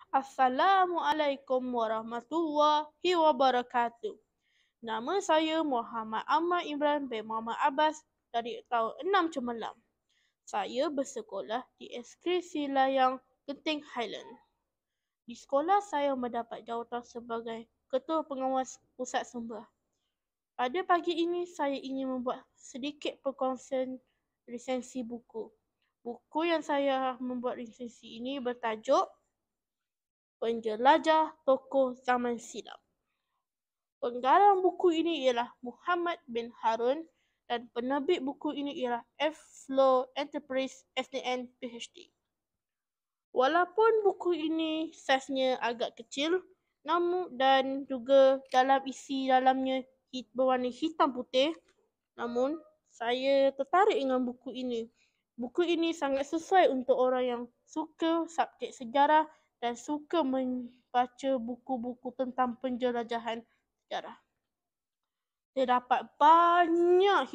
Assalamualaikum warahmatullahi wabarakatuh. Nama saya Muhammad Ahmad Imran bin Muhammad Abbas dari tahun 6 Cemerlang. Saya bersekolah di Ekskresi Layang Genting Highland. Di sekolah saya mendapat jawatan sebagai Ketua Pengawas Pusat Sembah. Pada pagi ini saya ingin membuat sedikit perkongsian resensi buku. Buku yang saya membuat resensi ini bertajuk Penjelajah Tokoh Zaman Silam. Penggarang buku ini ialah Muhammad bin Harun dan penerbit buku ini ialah Flow Enterprise SDN PhD. Walaupun buku ini saiznya agak kecil, namun dan juga dalamnya berwarna hitam putih, namun saya tertarik dengan buku ini. Buku ini sangat sesuai untuk orang yang suka subjek sejarah dan suka membaca buku-buku tentang penjelajahan sejarah. Terdapat banyak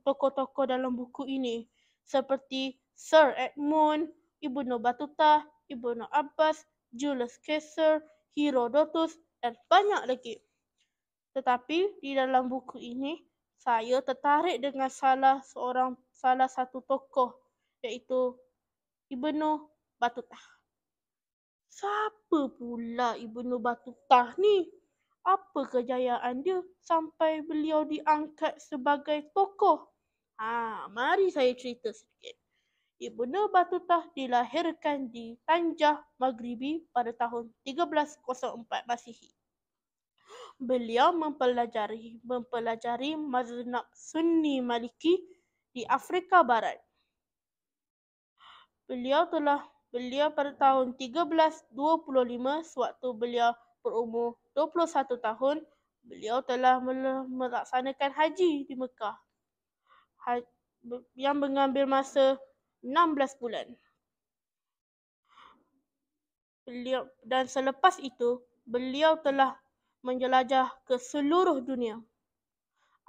tokoh-tokoh dalam buku ini seperti Sir Edmund, Ibnu Battuta, Ibnu Abbas, Julius Caesar, Herodotus dan banyak lagi. Tetapi di dalam buku ini saya tertarik dengan salah satu tokoh iaitu Ibnu Battuta. Siapa pula Ibnu Battuta ni? Apa kejayaan dia sampai beliau diangkat sebagai tokoh? Mari saya cerita sikit. Ibnu Battuta dilahirkan di Tanjah Maghribi pada tahun 1304 Masihi. Beliau mempelajari mazhab Sunni Maliki di Afrika Barat. Beliau pada tahun 1325 sewaktu beliau berumur 21 tahun, beliau telah melaksanakan haji di Mekah yang mengambil masa 16 bulan. Dan selepas itu, beliau telah menjelajah ke seluruh dunia.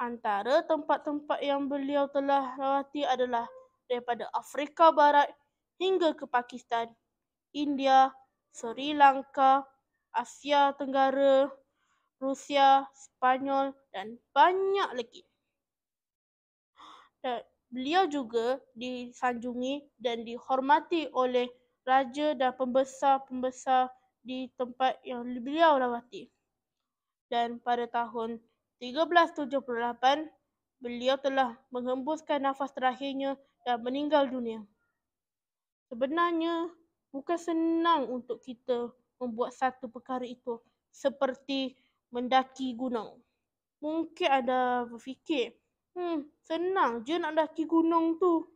Antara tempat-tempat yang beliau telah lawati adalah daripada Afrika Barat hingga ke Pakistan, India, Sri Lanka, Asia Tenggara, Rusia, Spanyol dan banyak lagi. Dan beliau juga disanjungi dan dihormati oleh raja dan pembesar-pembesar di tempat yang beliau lawati. Dan pada tahun 1378, beliau telah menghembuskan nafas terakhirnya dan meninggal dunia. Sebenarnya, bukan senang untuk kita membuat satu perkara itu seperti mendaki gunung. Mungkin anda berfikir, senang je nak daki gunung tu.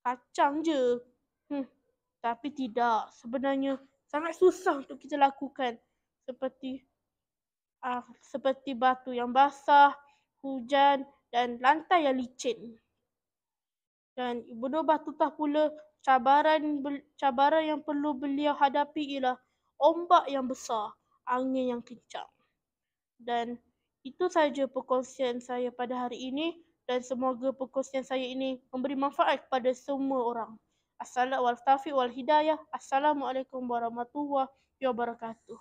Kacang je. Tapi tidak. Sebenarnya sangat susah untuk kita lakukan. Seperti batu yang basah, hujan dan lantai yang licin. Dan Ibnu Battuta pula cabaran yang perlu beliau hadapi ialah ombak yang besar, angin yang kencang. Dan itu sahaja perkongsian saya pada hari ini dan semoga perkongsian saya ini memberi manfaat kepada semua orang. Assalamualaikum warahmatullahi wabarakatuh.